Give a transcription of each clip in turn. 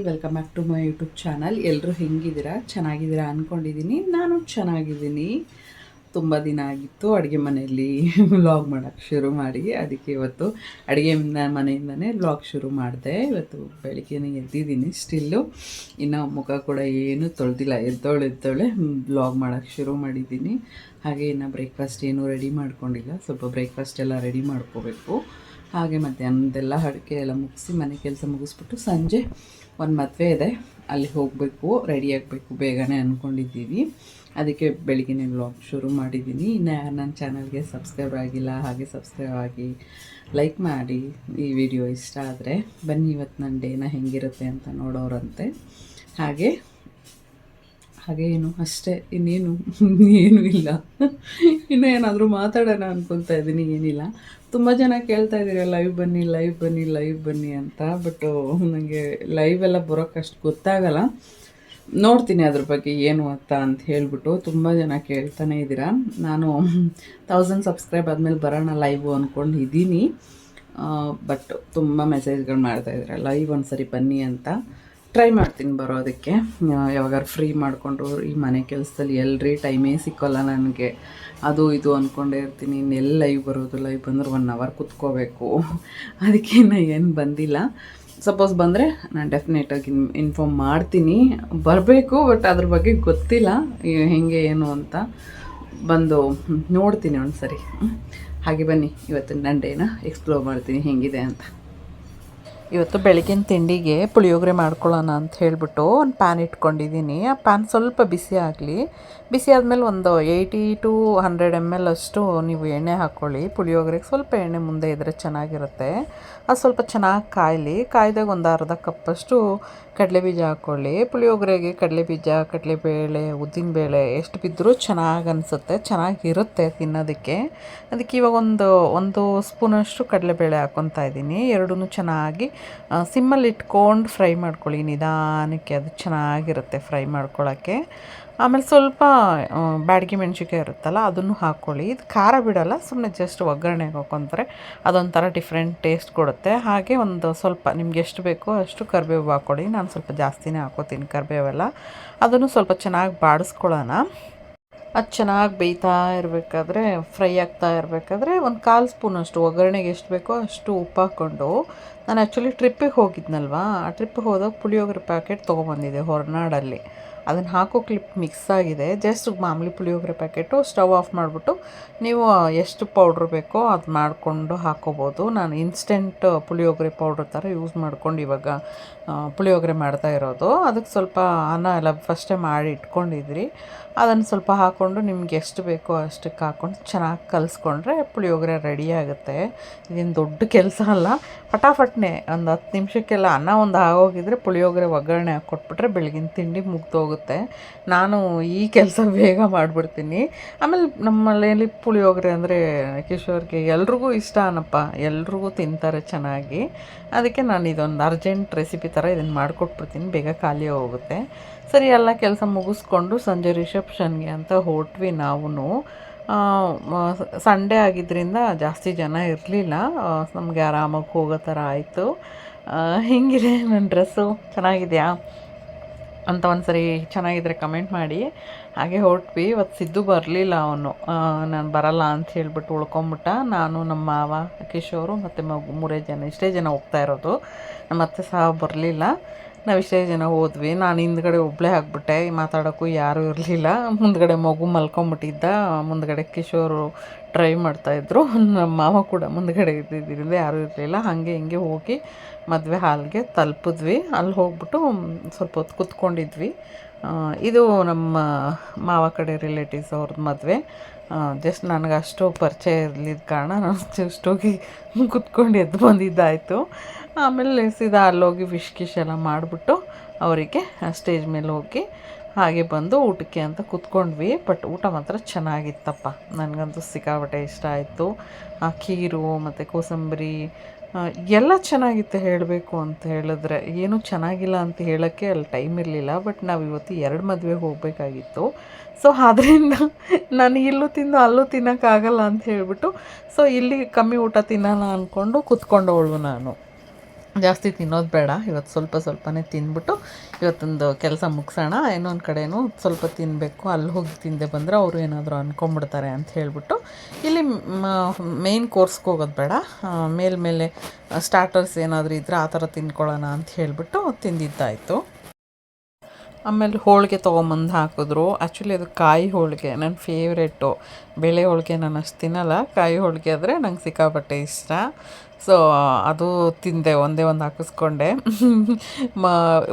Welcome back to my YouTube channel. ಎಲ್ಲರೂ ಹೆಂಗಿದ್ದೀರಾ? ಚೆನ್ನಾಗಿದ್ದೀರಾ ಅಂದ್ಕೊಂಡಿದ್ದೀನಿ. ನಾನು ಚೆನ್ನಾಗಿದ್ದೀನಿ. ತುಂಬ ದಿನ ಆಗಿತ್ತು ಅಡುಗೆ ಮನೆಯಲ್ಲಿ ವ್ಲಾಗ್ ಮಾಡೋಕ್ಕೆ ಶುರು ಮಾಡಿ. ಅದಕ್ಕೆ ಇವತ್ತು ಅಡುಗೆ ಮನೆಯಿಂದನೇ ವ್ಲಾಗ್ ಶುರು ಮಾಡಿದೆ. ಇವತ್ತು ಬೆಳಿಗ್ಗೆನೇ ಎದ್ದಿದ್ದೀನಿ. ಸ್ಟಿಲ್ಲು ಇನ್ನು ಮುಖ ಕೂಡ ಏನು ತೊಳೆದಿಲ್ಲ. ಎದ್ದೋಳೆ ವ್ಲಾಗ್ ಮಾಡೋಕ್ಕೆ ಶುರು ಮಾಡಿದ್ದೀನಿ. ಹಾಗೆ ಇನ್ನು ಬ್ರೇಕ್ಫಾಸ್ಟ್ ಏನೂ ರೆಡಿ ಮಾಡ್ಕೊಂಡಿಲ್ಲ. ಸ್ವಲ್ಪ ಬ್ರೇಕ್ಫಾಸ್ಟ್ ಎಲ್ಲ ರೆಡಿ ಮಾಡ್ಕೋಬೇಕು. ಹಾಗೆ ಮಧ್ಯಾಹ್ನದೆಲ್ಲ ಅಡುಗೆ ಎಲ್ಲ ಮುಗಿಸಿ ಮನೆ ಕೆಲಸ ಮುಗಿಸ್ಬಿಟ್ಟು ಸಂಜೆ ಒಂದು ಮದುವೆ ಇದೆ, ಅಲ್ಲಿ ಹೋಗಬೇಕು, ರೆಡಿ ಆಗಬೇಕು ಬೇಗನೆ ಅಂದ್ಕೊಂಡಿದ್ದೀವಿ. ಅದಕ್ಕೆ ಬೆಳಗ್ಗೆನೇ ವ್ಲಾಗ್ ಶುರು ಮಾಡಿದ್ದೀನಿ. ಇನ್ನು ಯಾರು ನನ್ನ ಚಾನಲ್ಗೆ ಸಬ್ಸ್ಕ್ರೈಬ್ ಆಗಿಲ್ಲ ಹಾಗೆ ಸಬ್ಸ್ಕ್ರೈಬ್ ಆಗಿ ಲೈಕ್ ಮಾಡಿ. ಈ ವಿಡಿಯೋ ಇಷ್ಟ ಆದರೆ ಬನ್ನಿ ಇವತ್ತು ನನ್ನ ಡೇನ ಹೆಂಗಿರುತ್ತೆ ಅಂತ ನೋಡೋರಂತೆ. ಹಾಗೆ ಏನು ಅಷ್ಟೇ, ಇನ್ನೇನು ಏನೂ ಇಲ್ಲ. ಇನ್ನೂ ಏನಾದರೂ ಮಾತಾಡೋಣ ಅಂದ್ಕೊತಾ ಇದ್ದೀನಿ. ಏನಿಲ್ಲ, ತುಂಬ ಜನ ಕೇಳ್ತಾ ಇದ್ದೀರ ಲೈವ್ ಬನ್ನಿ ಅಂತ. ಬಟ್ ನನಗೆ ಲೈವೆಲ್ಲ ಬರೋಕ್ಕೆ ಅಷ್ಟು ಗೊತ್ತಾಗಲ್ಲ. ನೋಡ್ತೀನಿ ಅದ್ರ ಬಗ್ಗೆ ಏನು ಅಂತ ಹೇಳ್ಬಿಟ್ಟು. ತುಂಬ ಜನ ಕೇಳ್ತಾನೆ ಇದ್ದೀರಾ. ನಾನು 1000 ಸಬ್ಸ್ಕ್ರೈಬ್ ಆದಮೇಲೆ ಬರೋಣ ಲೈವು ಅಂದ್ಕೊಂಡಿದ್ದೀನಿ. ಬಟ್ ತುಂಬ ಮೆಸೇಜ್ಗಳು ಮಾಡ್ತಾಯಿದ್ದೀರ ಲೈವ್ ಒಂದು ಸರಿ ಬನ್ನಿ ಅಂತ. ಟ್ರೈ ಮಾಡ್ತೀನಿ ಬರೋದಕ್ಕೆ. ಯಾವಾಗಾರು ಫ್ರೀ ಮಾಡಿಕೊಂಡು ಈ ಮನೆ ಕೆಲಸದಲ್ಲಿ ಎಲ್ರಿ ಟೈಮೇ ಸಿಕ್ಕೋಲ್ಲ ನನಗೆ. ಅದು ಇದು ಅಂದ್ಕೊಂಡೇ ಇರ್ತೀನಿ. ಇನ್ನೆಲ್ಲ ಲೈವ್ ಬರೋದು, ಲೈವ್ ಬಂದ್ರೆ 1 ಅವರ್ ಕುತ್ಕೋಬೇಕು. ಅದಕ್ಕೆ ಏನು ಬಂದಿಲ್ಲ. ಸಪೋಸ್ ಬಂದರೆ ನಾನು ಡೆಫಿನೆಟಾಗಿ ಇನ್ಫಾರ್ಮ್ ಮಾಡ್ತೀನಿ. ಬರಬೇಕು, ಬಟ್ ಅದ್ರ ಬಗ್ಗೆ ಗೊತ್ತಿಲ್ಲ ಹೇಗೆ ಏನು ಅಂತ. ಬಂದು ನೋಡ್ತೀನಿ ಒಂದು ಸರಿ. ಹಾಗೆ ಬನ್ನಿ ಇವತ್ತು ನನ್ನ ಡೇನ ಎಕ್ಸ್ಪ್ಲೋರ್ ಮಾಡ್ತೀನಿ ಹೆಂಗಿದೆ ಅಂತ. ಇವತ್ತು ಬೆಳಗಿನ ತಿಂಡಿಗೆ ಪುಳಿಯೋಗರೆ ಮಾಡ್ಕೊಳ್ಳೋಣ ಅಂತ ಹೇಳಿಬಿಟ್ಟು ಒಂದು ಪ್ಯಾನ್ ಇಟ್ಕೊಂಡಿದ್ದೀನಿ. ಆ ಪ್ಯಾನ್ ಸ್ವಲ್ಪ ಬಿಸಿ ಆಗಲಿ. ಬಿಸಿ ಆದಮೇಲೆ ಒಂದು 80 to 100 ml ಅಷ್ಟು ನೀವು ಎಣ್ಣೆ ಹಾಕ್ಕೊಳ್ಳಿ. ಪುಳಿಯೋಗರೆಗೆ ಸ್ವಲ್ಪ ಎಣ್ಣೆ ಮುಂದೆ ಇದ್ದರೆ ಚೆನ್ನಾಗಿರುತ್ತೆ. ಅದು ಸ್ವಲ್ಪ ಚೆನ್ನಾಗಿ ಕಾಯ್ದಾಗ ಒಂದು ಅರ್ಧ ಕಪ್ಪಷ್ಟು ಕಡಲೆಬೀಜ ಹಾಕ್ಕೊಳ್ಳಿ. ಪುಳಿಯೋಗರೆಗೆ ಕಡಲೆಬೀಜ, ಕಡಲೆಬೇಳೆ, ಉದ್ದಿನಬೇಳೆ ಎಷ್ಟು ಬಿದ್ದರೂ ಚೆನ್ನಾಗಿ ಅನಿಸುತ್ತೆ, ಚೆನ್ನಾಗಿರುತ್ತೆ ತಿನ್ನೋದಕ್ಕೆ. ಅದಕ್ಕೆ ಇವಾಗ ಒಂದು ಸ್ಪೂನಷ್ಟು ಕಡಲೆಬೇಳೆ ಹಾಕ್ಕೊತಾ ಇದ್ದೀನಿ. ಎರಡೂ ಚೆನ್ನಾಗಿ ಸಿಮ್ಮಲ್ಲಿ ಇಟ್ಕೊಂಡು ಫ್ರೈ ಮಾಡ್ಕೊಳ್ಳಿ ನಿಧಾನಕ್ಕೆ. ಅದು ಚೆನ್ನಾಗಿರುತ್ತೆ ಫ್ರೈ ಮಾಡ್ಕೊಳ್ಳೋಕ್ಕೆ. ಆಮೇಲೆ ಸ್ವಲ್ಪ ಬ್ಯಾಡಗಿ ಮೆಣಸಿನ್ಕಾಯಿ ಇರುತ್ತಲ್ಲ ಅದನ್ನು ಹಾಕ್ಕೊಳ್ಳಿ. ಇದು ಖಾರ ಬಿಡೋಲ್ಲ, ಸುಮ್ಮನೆ ಜಸ್ಟ್ ಒಗ್ಗರಣೆಗೆ ಹಾಕ್ಕೊಂತಾರೆ. ಅದೊಂಥರ ಡಿಫ್ರೆಂಟ್ ಟೇಸ್ಟ್ ಕೊಡುತ್ತೆ. ಹಾಗೆ ಒಂದು ಸ್ವಲ್ಪ ನಿಮ್ಗೆ ಎಷ್ಟು ಬೇಕೋ ಅಷ್ಟು ಕರಿಬೇವು ಹಾಕ್ಕೊಳ್ಳಿ. ನಾನು ಸ್ವಲ್ಪ ಜಾಸ್ತಿನೇ ಹಾಕ್ಕೋತೀನಿ ಕರಿಬೇವೆಲ್ಲ. ಅದನ್ನು ಸ್ವಲ್ಪ ಚೆನ್ನಾಗಿ ಬಾಡಿಸ್ಕೊಳ್ಳೋಣ. ಅದು ಚೆನ್ನಾಗಿ ಬೇಯ್ತಾ ಇರಬೇಕಾದ್ರೆ, ಫ್ರೈ ಆಗ್ತಾ ಇರಬೇಕಾದ್ರೆ ಒಂದು 1/4 ಸ್ಪೂನಷ್ಟು ಒಗ್ಗರಣೆಗೆ ಎಷ್ಟು ಬೇಕೋ ಅಷ್ಟು ಉಪ್ಪು ಹಾಕ್ಕೊಂಡು, ನಾನು ಆ್ಯಕ್ಚುಲಿ ಟ್ರಿಪ್ಪಿಗೆ ಹೋಗಿದ್ನಲ್ವಾ, ಆ ಟ್ರಿಪ್ಪಿಗೆ ಹೋದಾಗ ಪುಳಿಯೋಗರೆ ಪ್ಯಾಕೆಟ್ ತೊಗೊಬಂದಿದ್ದೆ ಹೊರನಾಡಲ್ಲಿ. ಅದನ್ನು ಹಾಕೋ ಕ್ಲಿಪ್ ಮಿಕ್ಸ್ ಆಗಿದೆ. ಜಸ್ಟ್ ಮಾಮೂಲಿ ಪುಳಿಯೋಗರೆ ಪ್ಯಾಕೆಟು. ಸ್ಟವ್ ಆಫ್ ಮಾಡಿಬಿಟ್ಟು ನೀವು ಎಷ್ಟು ಪೌಡ್ರ್ ಬೇಕೋ ಅದು ಮಾಡಿಕೊಂಡು ಹಾಕ್ಕೋಬೋದು. ನಾನು ಇನ್ಸ್ಟೆಂಟ್ ಪುಳಿಯೋಗರೆ ಪೌಡ್ರ್ ಥರ ಯೂಸ್ ಮಾಡ್ಕೊಂಡು ಇವಾಗ ಪುಳಿಯೋಗರೆ ಮಾಡ್ತಾ ಇರೋದು. ಅದಕ್ಕೆ ಸ್ವಲ್ಪ ಅನ್ನ ಎಲ್ಲ ಫಸ್ಟೇ ಮಾಡಿ ಇಟ್ಕೊಂಡಿದ್ರಿ. ಅದನ್ನು ಸ್ವಲ್ಪ ಹಾಕ್ಕೊಂಡು ನಿಮ್ಗೆ ಎಷ್ಟು ಬೇಕೋ ಅಷ್ಟಕ್ಕೆ ಹಾಕ್ಕೊಂಡು ಚೆನ್ನಾಗಿ ಕಲಿಸ್ಕೊಂಡ್ರೆ ಪುಳಿಯೋಗರೆ ರೆಡಿ ಆಗುತ್ತೆ. ಇದೇನು ದೊಡ್ಡ ಕೆಲಸ ಅಲ್ಲ, ಫಟಾಫಟ್ನೆ ಒಂದು 10 ನಿಮಿಷಕ್ಕೆಲ್ಲ ಅನ್ನ ಒಂದು ಆಗೋಗಿದ್ರೆ ಪುಳಿಯೋಗರೆ ಒಗ್ಗರಣೆ ಹಾಕ್ಕೊಟ್ಬಿಟ್ರೆ ಬೆಳಗಿನ ತಿಂಡಿ ಮುಗ್ದೋಗುತ್ತೆ. ನಾನು ಈ ಕೆಲಸ ಬೇಗ ಮಾಡಿಬಿಡ್ತೀನಿ. ಆಮೇಲೆ ನಮ್ಮ ಮನೆಯಲ್ಲಿ ಪುಳಿಯೋಗರೆ ಅಂದರೆ ಕಿಶೋರ್ಗೆ ಎಲ್ರಿಗೂ ಇಷ್ಟ ಅನ್ನಪ್ಪ, ಎಲ್ರಿಗೂ ತಿಂತಾರೆ ಚೆನ್ನಾಗಿ. ಅದಕ್ಕೆ ನಾನು ಇದೊಂದು ಅರ್ಜೆಂಟ್ ರೆಸಿಪಿ ಥರ ಇದನ್ನು ಮಾಡಿಕೊಟ್ಬಿಡ್ತೀನಿ, ಬೇಗ ಖಾಲಿ ಹೋಗುತ್ತೆ. ಸರಿ, ಎಲ್ಲ ಕೆಲಸ ಮುಗಿಸ್ಕೊಂಡು ಸಂಜೆ ರಿಸೆಪ್ಷನ್ಗೆ ಅಂತ ಹೊರಟ್ವಿ ನಾವು. ಸಂಡೇ ಆಗಿದ್ದರಿಂದ ಜಾಸ್ತಿ ಜನ ಇರಲಿಲ್ಲ. ನಮಗೆ ಆರಾಮಾಗಿ ಹೋಗೋ ಥರ ಆಯಿತು. ಹೆಂಗಿದೆ ನನ್ನ ಡ್ರೆಸ್ಸು, ಚೆನ್ನಾಗಿದೆಯಾ ಅಂತ ಒಂದು ಸರಿ ಚೆನ್ನಾಗಿದ್ರೆ ಕಮೆಂಟ್ ಮಾಡಿ. ಹಾಗೆ ಹೊರಟ್ವಿ. ಇವತ್ತು ಸಿದ್ದು ಬರಲಿಲ್ಲ. ಅವನು ನಾನು ಬರಲ್ಲ ಅಂತ ಹೇಳ್ಬಿಟ್ಟು ಉಳ್ಕೊಂಬಿಟ್ಟ. ನಾನು, ನಮ್ಮ ಮಾವ, ಕಿಶೋರು ಮತ್ತು ಮಗು 3 ಜನ, ಇಷ್ಟೇ ಜನ ಹೋಗ್ತಾ ಇರೋದು. ನಮ್ಮ ಅತ್ತೆ ಸಹ ಬರಲಿಲ್ಲ. ನಾವು ಇಷ್ಟೇ ಜನ ಹೋದ್ವಿ. ನಾನು ಹಿಂದ್ಗಡೆ ಒಬ್ಬಳೇ ಆಗಿಬಿಟ್ಟೆ, ಮಾತಾಡೋಕ್ಕೂ ಯಾರೂ ಇರಲಿಲ್ಲ. ಮುಂದ್ಗಡೆ ಮಗು ಮಲ್ಕೊಂಬಿಟ್ಟಿದ್ದ, ಮುಂದ್ಗಡೆ ಕಿಶೋರು ಡ್ರೈವ್ ಮಾಡ್ತಾಯಿದ್ರು. ನಮ್ಮ ಮಾವ ಕೂಡ ಮುಂದ್ಗಡೆ ಇದ್ದಿದ್ದರಿಂದ ಯಾರೂ ಇರಲಿಲ್ಲ. ಹಾಗೆ ಹಿಂಗೆ ಹೋಗಿ ಮದುವೆ ಹಾಲ್ಗೆ ತಲುಪಿದ್ವಿ. ಅಲ್ಲಿ ಹೋಗ್ಬಿಟ್ಟು ಸ್ವಲ್ಪ ಹೊತ್ತು ಕೂತ್ಕೊಂಡಿದ್ವಿ. ಇದು ನಮ್ಮ ಮಾವ ಕಡೆ ರಿಲೇಟಿವ್ಸ್ ಅವ್ರದ್ದು ಮದುವೆ. ಜಸ್ಟ್ ನನಗೆ ಅಷ್ಟು ಪರಿಚಯ ಇರಲಿದ್ದ ಕಾರಣ ನಾನು ಜಸ್ಟ್ ಹೋಗಿ ಕೂತ್ಕೊಂಡು ಎದ್ದು ಬಂದಿದ್ದಾಯಿತು. ಆಮೇಲೆ ಸೀದಾ ಅಲ್ಲೋಗಿ ವಿಶ್ ಎಲ್ಲ ಮಾಡಿಬಿಟ್ಟು ಅವರಿಗೆ ಸ್ಟೇಜ್ ಮೇಲೆ ಹೋಗಿ ಹಾಗೆ ಬಂದು ಊಟಕ್ಕೆ ಅಂತ ಕೂತ್ಕೊಂಡ್ವಿ. ಬಟ್ ಊಟ ಮಾತ್ರ ಚೆನ್ನಾಗಿತ್ತಪ್ಪ, ನನಗಂತೂ ಸಿಕ್ಕಾಪಟ್ಟೆ ಇಷ್ಟ ಆಯಿತು. ಖೀರು ಮತ್ತು ಕೋಸಂಬರಿ ಎಲ್ಲ ಚೆನ್ನಾಗಿತ್ತು. ಹೇಳಬೇಕು ಅಂತ ಹೇಳಿದ್ರೆ ಏನೂ ಚೆನ್ನಾಗಿಲ್ಲ ಅಂತ ಹೇಳೋಕ್ಕೆ ಅಲ್ಲಿ ಟೈಮ್ ಇರಲಿಲ್ಲ. ಬಟ್ ನಾವು ಇವತ್ತು 2 ಮದುವೆಗೆ ಹೋಗಬೇಕಾಗಿತ್ತು. ಸೊ ಆದ್ದರಿಂದ ನಾನು ಇಲ್ಲೂ ತಿಂದು ಅಲ್ಲೂ ತಿನ್ನೋಕ್ಕಾಗಲ್ಲ ಅಂತ ಹೇಳಿಬಿಟ್ಟು, ಸೊ ಇಲ್ಲಿ ಕಮ್ಮಿ ಊಟ ತಿನ್ನೋಣ ಅಂದ್ಕೊಂಡು ಕೂತ್ಕೊಂಡವಳು ನಾನು. ಜಾಸ್ತಿ ತಿನ್ನೋದು ಬೇಡ, ಇವತ್ತು ಸ್ವಲ್ಪ ಸ್ವಲ್ಪನೇ ತಿಂದ್ಬಿಟ್ಟು ಇವತ್ತೊಂದು ಕೆಲಸ ಮುಗಿಸೋಣ, ಇನ್ನೊಂದು ಕಡೆಯೂ ಸ್ವಲ್ಪ ತಿನ್ನಬೇಕು, ಅಲ್ಲಿ ಹೋಗಿ ತಿಂದೆ ಬಂದರೆ ಅವರು ಏನಾದರೂ ಅಂದ್ಕೊಂಬಿಡ್ತಾರೆ ಅಂತ ಹೇಳಿಬಿಟ್ಟು ಇಲ್ಲಿ ಮೇಯ್ನ್ ಕೋರ್ಸ್ಗೆ ಹೋಗೋದು ಬೇಡ, ಮೇಲ್ಮೇಲೆ ಸ್ಟಾರ್ಟರ್ಸ್ ಏನಾದರೂ ಇದ್ದರೆ ಆ ಥರ ತಿನ್ಕೊಳ್ಳೋಣ ಅಂತ ಹೇಳಿಬಿಟ್ಟು ತಿಂದಿದ್ದಾಯಿತು. ಆಮೇಲೆ ಹೋಳಿಗೆ ತೊಗೊಂಬಂದು ಹಾಕಿದ್ರು. ಆ್ಯಕ್ಚುಲಿ ಅದು ಕಾಯಿ ಹೋಳಿಗೆ ನನ್ನ ಫೇವ್ರೇಟು. ಬೇಳೆ ಹೋಳಿಗೆ ನಾನು ಅಷ್ಟು ತಿನ್ನಲ್ಲ, ಕಾಯಿ ಹೋಳಿಗೆ ಆದರೆ ನಂಗೆ ಸಿಕ್ಕಾಪಟ್ಟೆ ಇಷ್ಟ. ಸೊ ಅದು ತಿಂದೆ, ಒಂದೇ ಒಂದು ಹಾಕಿಸ್ಕೊಂಡೆ.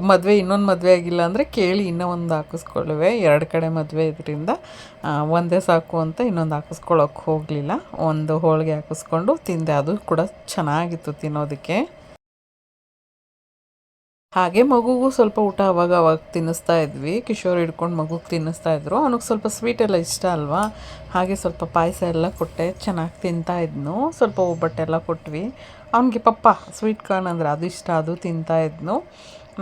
ಮದುವೆ ಇನ್ನೊಂದು ಮದುವೆ ಆಗಿಲ್ಲ ಅಂದರೆ ಕೇಳಿ ಇನ್ನೂ ಒಂದು ಹಾಕಿಸ್ಕೊಳ್ಳುವೆ, 2 ಕಡೆ ಮದುವೆ ಇದರಿಂದ ಒಂದೇ ಸಾಕು ಅಂತ ಇನ್ನೊಂದು ಹಾಕಿಸ್ಕೊಳ್ಳೋಕೆ ಹೋಗಲಿಲ್ಲ. ಒಂದು ಹೋಳಿಗೆ ಹಾಕಿಸ್ಕೊಂಡು ತಿಂದೆ, ಅದು ಕೂಡ ಚೆನ್ನಾಗಿತ್ತು ತಿನ್ನೋದಕ್ಕೆ. ಹಾಗೆ ಮಗುಗೂ ಸ್ವಲ್ಪ ಊಟ ಅವಾಗ ತಿನ್ನಿಸ್ತಾ ಇದ್ವಿ, ಕಿಶೋರ್ ಹಿಡ್ಕೊಂಡು ಮಗುಗೆ ತಿನ್ನಿಸ್ತಾಯಿದ್ರು. ಅವನಿಗೆ ಸ್ವಲ್ಪ ಸ್ವೀಟ್ ಎಲ್ಲ ಇಷ್ಟ ಅಲ್ವಾ, ಹಾಗೆ ಸ್ವಲ್ಪ ಪಾಯಸ ಎಲ್ಲ ಕೊಟ್ಟೆ, ಚೆನ್ನಾಗಿ ತಿಂತಾಯಿದ್ನು. ಸ್ವಲ್ಪ ಒಬ್ಬಟ್ಟೆಲ್ಲ ಕೊಟ್ವಿ ಅವನಿಗೆ. ಪಪ್ಪ ಸ್ವೀಟ್ ಕಾರ್ನ್ ಅಂದರೆ ಅದು ಇಷ್ಟ, ಅದು ತಿಂತಾಯಿದ್ನು.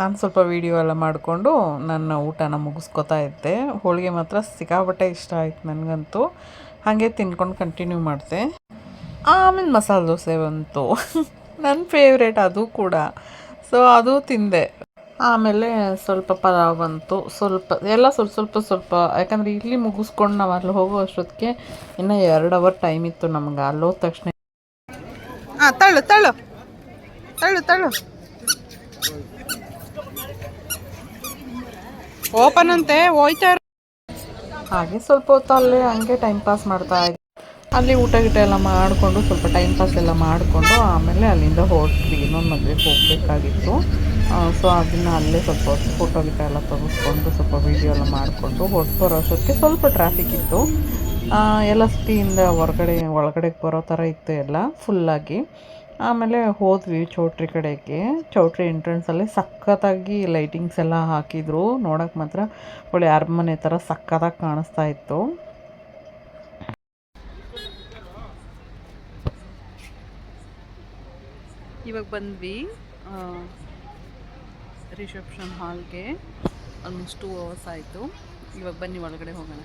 ನಾನು ಸ್ವಲ್ಪ ವೀಡಿಯೋ ಎಲ್ಲ ಮಾಡಿಕೊಂಡು ನನ್ನ ಊಟನ ಮುಗಿಸ್ಕೊತಾ ಇದ್ದೆ. ಹೋಳಿಗೆ ಮಾತ್ರ ಸಿಕ್ಕಾಪಟ್ಟೆ ಇಷ್ಟ ಆಯ್ತು ನನಗಂತೂ, ಹಾಗೆ ತಿನ್ಕೊಂಡು ಕಂಟಿನ್ಯೂ ಮಾಡಿದೆ. ಆಮೇಲೆ ಮಸಾಲೆ ದೋಸೆ ಬಂತು ನನ್ನ ಫೇವ್ರೇಟ್ ಅದು ಕೂಡ, ಸೊ ಅದು ತಿಂದೆ. ಆಮೇಲೆ ಸ್ವಲ್ಪ ಪಲಾವ್ ಬಂತು, ಎಲ್ಲ ಸ್ವಲ್ಪ ಯಾಕಂದರೆ ಇಲ್ಲಿ ಮುಗಿಸ್ಕೊಂಡು ನಾವು ಅಲ್ಲಿ ಹೋಗೋ ಅಷ್ಟೊತ್ತಿಗೆ ಇನ್ನೂ 2 ಅವರ್ ಟೈಮ್ ಇತ್ತು ನಮ್ಗೆ. ಅಲ್ಲಿ ಹೋದ ತಕ್ಷಣ ತಳ್ಳು ತಳ್ಳು ತಳ್ಳು ತಳ್ಳು ಓಪನ್ ಅಂತೆ ಹೋಯ್ತಾ. ಹಾಗೆ ಸ್ವಲ್ಪ ಹೊತ್ತು ಅಲ್ಲೇ ಹಂಗೆ ಟೈಮ್ ಪಾಸ್ ಮಾಡ್ತಾ ಇದ್ದೆ. ಅಲ್ಲಿ ಊಟ ಗಿಟ ಎಲ್ಲ ಮಾಡಿಕೊಂಡು ಸ್ವಲ್ಪ ಟೈಮ್ ಪಾಸ್ ಎಲ್ಲ ಮಾಡಿಕೊಂಡು ಆಮೇಲೆ ಅಲ್ಲಿಂದ ಹೊರಟ್ವಿ, ಇನ್ನೊಂದು ಮದುವೆಗೆ ಹೋಗಬೇಕಾಗಿತ್ತು. ಸೊ ಅದನ್ನು ಅಲ್ಲೇ ಸ್ವಲ್ಪ ಹೊತ್ತು ಫೋಟೋ ಗಿಟ ಎಲ್ಲ ತೆಗೆಸ್ಕೊಂಡು ಸ್ವಲ್ಪ ವೀಡಿಯೋ ಎಲ್ಲ ಮಾಡಿಕೊಂಡು ಹೊರಟು ಬರೋ ಅಷ್ಟೊತ್ತಿಗೆ ಸ್ವಲ್ಪ ಟ್ರಾಫಿಕ್ ಇತ್ತು. ಎಲ್ಲ ಸಿಟಿಯಿಂದ ಒಳಗಡೆಗೆ ಬರೋ ಥರ ಇತ್ತು ಎಲ್ಲ ಫುಲ್ಲಾಗಿ. ಆಮೇಲೆ ಹೋದ್ವಿ ಚೌಟ್ರಿ ಕಡೆಗೆ. ಚೌಟ್ರಿ ಎಂಟ್ರೆನ್ಸಲ್ಲಿ ಸಖತ್ತಾಗಿ ಲೈಟಿಂಗ್ಸ್ ಎಲ್ಲ ಹಾಕಿದ್ರು, ನೋಡೋಕೆ ಮಾತ್ರ ಒಳ್ಳೆ ಅರಮನೆ ಥರ ಸಖತ್ತಾಗಿ ಕಾಣಿಸ್ತಾ ಇತ್ತು. ಇವಾಗ ಬಂದ್ವಿ ರಿಸೆಪ್ಷನ್ ಹಾಲ್ಗೆ. ಆಲ್ಮೋಸ್ಟ್ 2 ಅವರ್ಸ್ ಆಯಿತು. ಇವಾಗ ಬನ್ನಿ ಒಳಗಡೆ ಹೋಗೋಣ.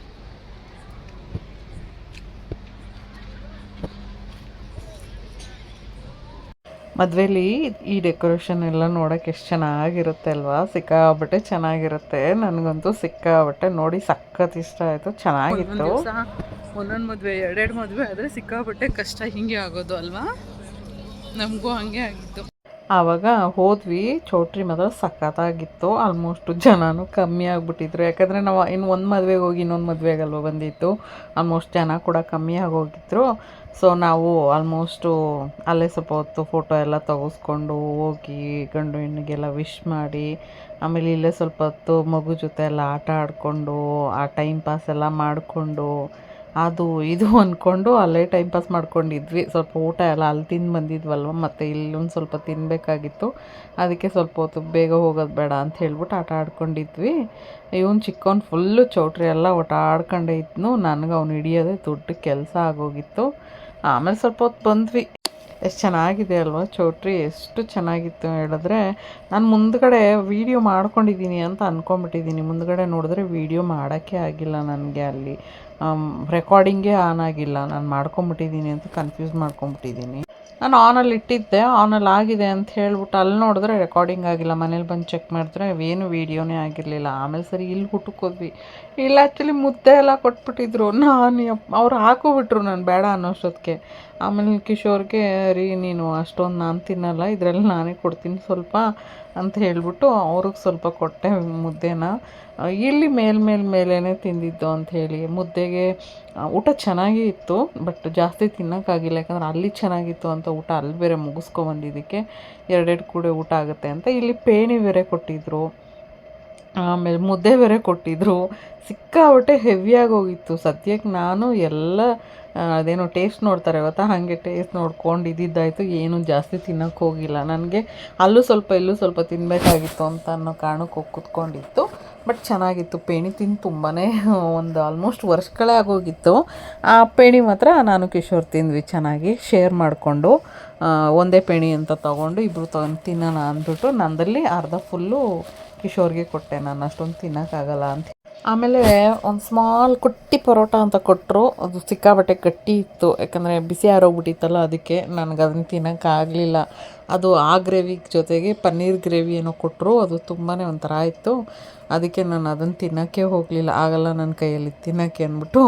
ಮದುವೆಲಿ ಈ ಡೆಕೋರೇಷನ್ ಎಲ್ಲ ನೋಡೋಕೆ ಎಷ್ಟು ಚೆನ್ನಾಗಿರುತ್ತೆ ಅಲ್ವಾ, ಸಿಕ್ಕಾಬಟ್ಟೆ ಚೆನ್ನಾಗಿರುತ್ತೆ. ನನಗಂತೂ ಸಿಕ್ಕಾಬಟ್ಟೆ ನೋಡಿ ಸಖತ್ ಇಷ್ಟ ಆಯಿತು, ಚೆನ್ನಾಗಿತ್ತು. ಒಂದೊಂದು ಮದುವೆ 2 ಮದುವೆ ಆದರೆ ಸಿಕ್ಕಾಬಟ್ಟೆ ಕಷ್ಟ ಹಿಂಗೆ ಆಗೋದು ಅಲ್ವಾ, ನಮಗೂ ಹಂಗೆ ಆಗಿತ್ತು. ಆವಾಗ ಹೋದ್ವಿ, ಚೌಟ್ರಿ ಮಾತ್ರ ಸಖತ್ತಾಗಿತ್ತು. ಆಲ್ಮೋಸ್ಟ್ ಜನನೂ ಕಮ್ಮಿ ಆಗಿಬಿಟ್ಟಿದ್ರು, ಯಾಕಂದರೆ ನಾವು ಇನ್ನು ಒಂದು ಮದುವೆಗೆ ಹೋಗಿ ಇನ್ನೊಂದು ಮದುವೆಗಲ್ವ ಬಂದಿತ್ತು. ಆಲ್ಮೋಸ್ಟ್ ಜನ ಕೂಡ ಕಮ್ಮಿ ಆಗೋಗಿದ್ರು. ಸೊ ನಾವು ಆಲ್ಮೋಸ್ಟು ಅಲ್ಲೇ ಸ್ವಲ್ಪ ಹೊತ್ತು ಫೋಟೋ ಎಲ್ಲ ತೆಗೆಸ್ಕೊಂಡು ಹೋಗಿ ಗಂಡು ಹೆಣ್ಣಿಗೆಲ್ಲ ವಿಶ್ ಮಾಡಿ, ಆಮೇಲೆ ಇಲ್ಲೇ ಸ್ವಲ್ಪ ಹೊತ್ತು ಮಗು ಜೊತೆ ಎಲ್ಲ ಆಟ ಆಡಿಕೊಂಡು ಆ ಟೈಮ್ ಪಾಸ್ ಎಲ್ಲ ಮಾಡಿಕೊಂಡು ಅದು ಇದು ಅಂದ್ಕೊಂಡು ಅಲ್ಲೇ ಟೈಮ್ ಪಾಸ್ ಮಾಡ್ಕೊಂಡಿದ್ವಿ. ಸ್ವಲ್ಪ ಊಟ ಎಲ್ಲ ಅಲ್ಲಿ ತಿಂದು ಬಂದಿದ್ವಲ್ವ, ಮತ್ತು ಇಲ್ಲೊಂದು ಸ್ವಲ್ಪ ತಿನ್ನಬೇಕಾಗಿತ್ತು. ಅದಕ್ಕೆ ಸ್ವಲ್ಪ ಹೊತ್ತು ಬೇಗ ಹೋಗೋದು ಬೇಡ ಅಂತ ಹೇಳ್ಬಿಟ್ಟು ಆಟ ಆಡ್ಕೊಂಡಿದ್ವಿ. ಇವನು ಚಿಕ್ಕವನು ಫುಲ್ಲು ಚೌಟ್ರಿ ಎಲ್ಲ ಆಡ್ಕೊಂಡೇ ಇದ್ನು. ನನಗೆ ಅವ್ನು ಹಿಡಿಯೋದೇ ದೊಡ್ಡ ಕೆಲಸ ಆಗೋಗಿತ್ತು. ಆಮೇಲೆ ಸ್ವಲ್ಪ ಹೊತ್ತು ಬಂದ್ವಿ. ಎಷ್ಟು ಚೆನ್ನಾಗಿದೆ ಅಲ್ವಾ ಚೌಟ್ರಿ, ಎಷ್ಟು ಚೆನ್ನಾಗಿತ್ತು ಹೇಳಿದ್ರೆ. ನಾನು ಮುಂದ್ಗಡೆ ವೀಡಿಯೋ ಮಾಡ್ಕೊಂಡಿದ್ದೀನಿ ಅಂತ ಅಂದ್ಕೊಂಬಿಟ್ಟಿದ್ದೀನಿ, ಮುಂದ್ಗಡೆ ನೋಡಿದ್ರೆ ವೀಡಿಯೋ ಮಾಡೋಕ್ಕೆ ಆಗಿಲ್ಲ ನನಗೆ. ಅಲ್ಲಿ ರೆಕಾರ್ಡಿಂಗೇ ಆನ್ ಆಗಿಲ್ಲ, ನಾನು ಮಾಡ್ಕೊಂಬಿಟ್ಟಿದ್ದೀನಿ ಅಂತ ಕನ್ಫ್ಯೂಸ್ ಮಾಡ್ಕೊಂಬಿಟ್ಟಿದ್ದೀನಿ. ನಾನು ಆನಲ್ಲಿ ಇಟ್ಟಿದ್ದೆ, ಆನಲ್ಲಿ ಆಗಿದೆ ಅಂತ ಹೇಳ್ಬಿಟ್ಟು ಅಲ್ಲಿ ನೋಡಿದ್ರೆ ರೆಕಾರ್ಡಿಂಗ್ ಆಗಿಲ್ಲ. ಮನೇಲಿ ಬಂದು ಚೆಕ್ ಮಾಡಿದ್ರೆ ಏನು ವೀಡಿಯೋನೇ ಆಗಿರಲಿಲ್ಲ. ಆಮೇಲೆ ಸರಿ ಇಲ್ಲಿ ಊಟಕ್ಕೆ ಹೋದ್ವಿ. ಇಲ್ಲ ಆ್ಯಕ್ಚುಲಿ ಮುದ್ದೆ ಎಲ್ಲ ಕೊಟ್ಬಿಟ್ಟಿದ್ರು, ಅವ್ರು ಹಾಕೋಬಿಟ್ರು ನಾನು ಬೇಡ ಅನ್ನೋಷ್ಟೊತ್ತಿಗೆ. ಆಮೇಲೆ ಕಿಶೋರ್ಗೆ ರೀ ನೀನು ಅಷ್ಟೊಂದು ನಾನು ತಿನ್ನಲ್ಲ, ಇದರಲ್ಲಿ ನಾನೇ ಕೊಡ್ತೀನಿ ಸ್ವಲ್ಪ ಅಂತ ಹೇಳ್ಬಿಟ್ಟು ಅವ್ರಿಗೆ ಸ್ವಲ್ಪ ಕೊಟ್ಟೆ ಮುದ್ದೆನ. ಇಲ್ಲಿ ಮೇಲೇ ತಿಂದಿದ್ದು ಅಂಥೇಳಿ ಮುದ್ದೆಗೆ ಊಟ ಚೆನ್ನಾಗೇ ಇತ್ತು, ಬಟ್ ಜಾಸ್ತಿ ತಿನ್ನೋಕ್ಕಾಗಿಲ್ಲ. ಯಾಕಂದ್ರೆ ಅಲ್ಲಿ ಚೆನ್ನಾಗಿತ್ತು ಅಂತ ಊಟ ಅಲ್ಲಿ ಬೇರೆ ಮುಗಿಸ್ಕೊಬಂದಿದ್ದಕ್ಕೆ 2 ಕೂಡೆ ಊಟ ಆಗುತ್ತೆ ಅಂತ ಇಲ್ಲಿ ಪೇಣಿ ಬೇರೆ ಕೊಟ್ಟಿದ್ದರು, ಆಮೇಲೆ ಮುದ್ದೆ ಬೇರೆ ಕೊಟ್ಟಿದ್ದರು. ಸಿಕ್ಕಾಬಟ್ಟೆ ಹೆವಿಯಾಗಿ ಹೋಗಿತ್ತು. ಸದ್ಯಕ್ಕೆ ನಾನು ಎಲ್ಲ ಅದೇನೋ ಟೇಸ್ಟ್ ನೋಡ್ತಾರೆ ಗೊತ್ತಾ, ಹಾಗೆ ಟೇಸ್ಟ್ ನೋಡ್ಕೊಂಡು ಇದ್ದಿದ್ದಾಯಿತು. ಏನೂ ಜಾಸ್ತಿ ತಿನ್ನೋಕ್ಕೆ ಹೋಗಿಲ್ಲ. ನನಗೆ ಅಲ್ಲೂ ಸ್ವಲ್ಪ ಇಲ್ಲೂ ಸ್ವಲ್ಪ ತಿನ್ನಬೇಕಾಗಿತ್ತು ಅಂತ ಅನ್ನೋ ಕಾರಣಕ್ಕೆ ಹೋಗಿ ಕೂತ್ಕೊಂಡಿತ್ತು. ಬಟ್ ಚೆನ್ನಾಗಿತ್ತು. ಪೇಣಿ ತಿಂದು ತುಂಬಾ ಒಂದು ಆಲ್ಮೋಸ್ಟ್ ವರ್ಷಗಳೇ ಆಗೋಗಿತ್ತು. ಆ ಪೇಣಿ ಮಾತ್ರ ನಾನು ಕಿಶೋರ್ ತಿಂದ್ವಿ ಚೆನ್ನಾಗಿ ಶೇರ್ ಮಾಡಿಕೊಂಡು. ಒಂದೇ ಪೇಣಿ ಅಂತ ತೊಗೊಂಡು ಇಬ್ಬರು ತಿನ್ನೋಣ ಅಂದ್ಬಿಟ್ಟು ನಂದಲ್ಲಿ ಅರ್ಧ ಫುಲ್ಲು ಕಿಶೋರ್ಗೆ ಕೊಟ್ಟೆ, ನಾನು ಅಷ್ಟೊಂದು ತಿನ್ನೋಕ್ಕಾಗಲ್ಲ ಅಂತ. ಆಮೇಲೆ ಒಂದು ಸ್ಮಾಲ್ ಕುಟ್ಟಿ ಪರೋಟ ಅಂತ ಕೊಟ್ಟರು. ಅದು ಸಿಕ್ಕಾಬಟ್ಟೆ ಗಟ್ಟಿ ಇತ್ತು, ಯಾಕಂದರೆ ಬಿಸಿ ಆರೋಗ್ಬಿಟ್ಟಿತ್ತಲ್ಲ, ಅದಕ್ಕೆ ನನಗೆ ಅದನ್ನು ತಿನ್ನೋಕ್ಕಾಗಲಿಲ್ಲ. ಅದು ಆ ಗ್ರೇವಿ ಜೊತೆಗೆ ಪನ್ನೀರ್ ಗ್ರೇವಿ ಏನೋ ಕೊಟ್ಟರು, ಅದು ತುಂಬಾ ಒಂಥರ ಇತ್ತು. ಅದಕ್ಕೆ ನಾನು ಅದನ್ನು ತಿನ್ನೋಕ್ಕೆ ಹೋಗಲಿಲ್ಲ, ಆಗಲ್ಲ ನನ್ನ ಕೈಯಲ್ಲಿ ತಿನ್ನೋಕ್ಕೆ ಅಂದ್ಬಿಟ್ಟು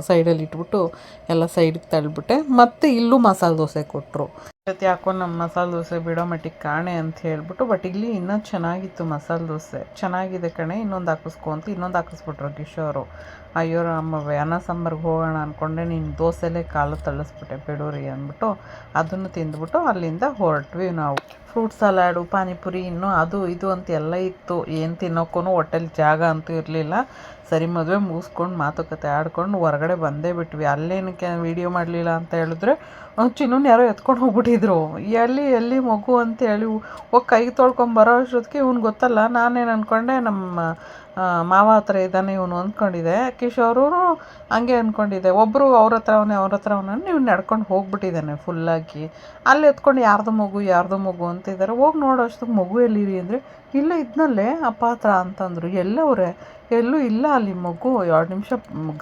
ಸೈಡಲ್ಲಿ ಇಟ್ಬಿಟ್ಟು ಎಲ್ಲ ಸೈಡಿಗೆ ತಳ್ಳಿಬಿಟ್ಟೆ. ಮತ್ತು ಇಲ್ಲೂ ಮಸಾಲೆ ದೋಸೆ ಕೊಟ್ಟರು. ಜೊತೆ ಯಾಕೋ ನಮ್ಮ ಮಸಾಲೆ ದೋಸೆ ಬಿಡೋ ಮಟ್ಟಿಗೆ ಕಾಣೆ ಅಂತ ಹೇಳ್ಬಿಟ್ಟು, ಬಟ್ ಇಲ್ಲಿ ಇನ್ನೂ ಚೆನ್ನಾಗಿತ್ತು ಮಸಾಲೆ ದೋಸೆ. ಚೆನ್ನಾಗಿದೆ ಕಣೆ, ಇನ್ನೊಂದು ಹಾಕಿಸ್ಕೊ ಅಂತ ಇನ್ನೊಂದು ಹಾಕಿಸ್ಬಿಟ್ರು ಕಿಶೋರು. ಅಯ್ಯೋ ರಾಮವ್ವೆ, ಅನ್ನ ಸಾಂಬಾರ್ಗೆ ಹೋಗೋಣ ಅಂದ್ಕೊಂಡೆ, ನೀನು ದೋಸೆಲೇ ಕಾಲು ತಳ್ಳಿಸ್ಬಿಟ್ಟೆ ಬಿಡೋರಿ ಅಂದ್ಬಿಟ್ಟು ಅದನ್ನು ತಿಂದ್ಬಿಟ್ಟು ಅಲ್ಲಿಂದ ಹೊರಟ್ವಿ ನಾವು. ಫ್ರೂಟ್ ಸಲಾಡು, ಪಾನಿಪುರಿ, ಇನ್ನೂ ಅದು ಇದು ಅಂತ ಎಲ್ಲ ಇತ್ತು. ಏನು ತಿನ್ನೋಕ್ಕೂ ಹೊಟ್ಟೆಲಿ ಜಾಗ ಅಂತೂ ಇರಲಿಲ್ಲ. ಸರಿ, ಮದುವೆ ಮುಗಿಸ್ಕೊಂಡು ಮಾತುಕತೆ ಆಡ್ಕೊಂಡು ಹೊರಗಡೆ ಬಂದೇ ಬಿಟ್ವಿ. ಅಲ್ಲೇನಕ್ಕೆ ವೀಡಿಯೋ ಮಾಡಲಿಲ್ಲ ಅಂತ ಹೇಳಿದ್ರೆ, ಚಿನ್ನೂನ ಯಾರೋ ಎತ್ಕೊಂಡು ಹೋಗ್ಬಿಟ್ಟಿದ್ರು. ಎಲ್ಲಿ ಮಗು ಅಂತೇಳಿ ಹೋಗಿ ಕೈಗೆ ತೊಳ್ಕೊಂಬರೋ ಅಷ್ಟೊತ್ತಿಗೆ ಇವ್ನು ಗೊತ್ತಲ್ಲ. ನಾನೇನು ಅಂದ್ಕೊಂಡೆ, ನಮ್ಮ ಮಾವ ಹತ್ರ ಇದ್ದಾನೆ ಇವನು ಅಂದ್ಕೊಂಡಿದ್ದೆ. ಕಿಶೋರು ಹಂಗೆ ಅಂದ್ಕೊಂಡಿದ್ದೆ. ಒಬ್ಬರು ಅವ್ರ ಹತ್ರ ಅವನನ್ನು ನೀವು ನಡ್ಕೊಂಡು ಹೋಗ್ಬಿಟ್ಟಿದ್ದಾನೆ ಫುಲ್ಲಾಗಿ. ಅಲ್ಲಿ ಎತ್ಕೊಂಡು ಯಾರ್ದು ಮಗು ಅಂತಿದ್ದಾರೆ. ಹೋಗಿ ನೋಡೋ ಅಷ್ಟೊತ್ತಿಗೆ ಮಗು ಎಲ್ಲಿರಿ ಅಂದರೆ, ಇಲ್ಲ ಇದ್ನಲ್ಲೇ ಅಪ್ಪ ಹತ್ರ ಅಂತಂದರು. ಎಲ್ಲವ್ರೆ? ಎಲ್ಲೂ ಇಲ್ಲ ಅಲ್ಲಿ ಮಗು. 2 ನಿಮಿಷ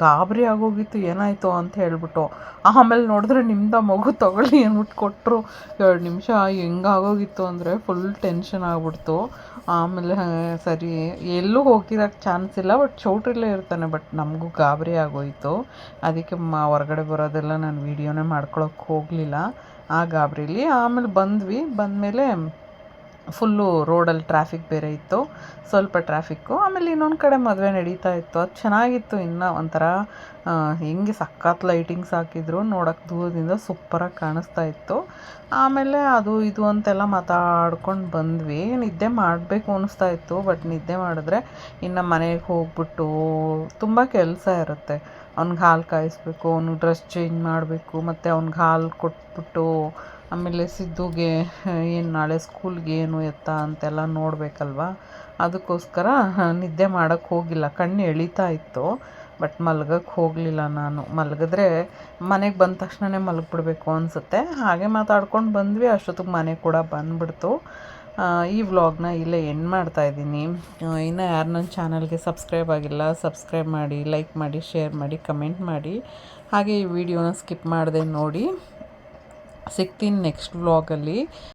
ಗಾಬರಿ ಆಗೋಗಿತ್ತು, ಏನಾಯಿತು ಅಂತ ಹೇಳ್ಬಿಟ್ಟು. ಆಮೇಲೆ ನೋಡಿದ್ರೆ ನಿಮ್ದು ಮಗು ತೊಗೊಳ್ಳಿ ಅಂದ್ಬಿಟ್ಟು ಕೊಟ್ಟರು. 2 ನಿಮಿಷ ಹೆಂಗಾಗೋಗಿತ್ತು ಅಂದರೆ ಫುಲ್ ಟೆನ್ಷನ್ ಆಗ್ಬಿಡ್ತು. ಆಮೇಲೆ ಸರಿ, ಎಲ್ಲೂ ಹೋಗಿರೋಕ್ಕೆ ಚಾನ್ಸ್ ಇಲ್ಲ, ಬಟ್ ಚೌಟ್ರಿಲೇ ಇರ್ತಾನೆ. ಬಟ್ ನಮಗೂ ಗಾಬರಿ ಆಗೋಯಿತು. ಅದಕ್ಕೆ ಹೊರಗಡೆ ಬರೋದೆಲ್ಲ ನಾನು ವೀಡಿಯೋನೇ ಮಾಡ್ಕೊಳಕ್ಕೆ ಹೋಗಲಿಲ್ಲ ಆ ಗಾಬರಿಲಿ. ಆಮೇಲೆ ಬಂದಮೇಲೆ ಫುಲ್ಲು ರೋಡಲ್ಲಿ ಟ್ರಾಫಿಕ್ ಬೇರೆ ಇತ್ತು, ಸ್ವಲ್ಪ ಟ್ರಾಫಿಕ್ಕು. ಆಮೇಲೆ ಇನ್ನೊಂದು ಕಡೆ ಮದುವೆ ನಡೀತಾ ಇತ್ತು, ಅದು ಚೆನ್ನಾಗಿತ್ತು. ಇನ್ನೂ ಒಂಥರ ಹೆಂಗೆ ಸಖತ್ ಲೈಟಿಂಗ್ಸ್ ಹಾಕಿದ್ರು, ನೋಡೋಕ್ಕೆ ದೂರದಿಂದ ಸೂಪರಾಗಿ ಕಾಣಿಸ್ತಾ ಇತ್ತು. ಆಮೇಲೆ ಅದು ಇದು ಅಂತೆಲ್ಲ ಮಾತಾಡ್ಕೊಂಡು ಬಂದ್ವಿ. ನಿದ್ದೆ ಮಾಡಬೇಕು ಅನ್ನಿಸ್ತಾ ಇತ್ತು, ಬಟ್ ನಿದ್ದೆ ಮಾಡಿದ್ರೆ ಇನ್ನು ಮನೆಗೆ ಹೋಗ್ಬಿಟ್ಟು ತುಂಬ ಕೆಲಸ ಇರುತ್ತೆ. ಅವ್ನಿಗೆ ಹಾಲು ಕಾಯಿಸ್ಬೇಕು, ಅವ್ನಿಗೆ ಡ್ರೆಸ್ ಚೇಂಜ್ ಮಾಡಬೇಕು, ಮತ್ತು ಅವ್ನಿಗೆ ಹಾಲು ಕೊಟ್ಬಿಟ್ಟು ಆಮೇಲೆ ಸಿದ್ದುಗೆ ಏನು ನಾಳೆ ಸ್ಕೂಲ್ಗೆ ಏನು ಎತ್ತ ಅಂತೆಲ್ಲ ನೋಡಬೇಕಲ್ವ. ಅದಕ್ಕೋಸ್ಕರ ನಿದ್ದೆ ಮಾಡೋಕ್ಕೆ ಹೋಗಿಲ್ಲ. ಕಣ್ಣು ಎಳೀತಾ ಇತ್ತು, ಬಟ್ ಮಲ್ಗೋಕ್ಕೆ ಹೋಗಲಿಲ್ಲ ನಾನು. ಮಲಗಿದ್ರೆ ಮನೆಗೆ ಬಂದ ತಕ್ಷಣವೇ ಮಲಗಿಬಿಡ್ಬೇಕು ಅನಿಸುತ್ತೆ. ಹಾಗೆ ಮಾತಾಡ್ಕೊಂಡು ಬಂದ್ವಿ. ಅಷ್ಟೊತ್ತಿಗೆ ಮನೆ ಕೂಡ ಬಂದುಬಿಡ್ತು. ಈ ವ್ಲಾಗ್ನ ಇಲ್ಲೇ ಎಂಡ್ ಮಾಡ್ತಾಯಿದ್ದೀನಿ. ಇನ್ನೂ ಯಾರು ನನ್ನ ಚಾನಲ್ಗೆ ಸಬ್ಸ್ಕ್ರೈಬ್ ಆಗಿಲ್ಲ, ಸಬ್ಸ್ಕ್ರೈಬ್ ಮಾಡಿ, ಲೈಕ್ ಮಾಡಿ, ಶೇರ್ ಮಾಡಿ, ಕಮೆಂಟ್ ಮಾಡಿ. ಹಾಗೆ ಈ ವಿಡಿಯೋನ ಸ್ಕಿಪ್ ಮಾಡದೆ ನೋಡಿ. ಸಿಗ್ತೀನಿ ನೆಕ್ಸ್ಟ್ ವ್ಲಾಗಲ್ಲಿ.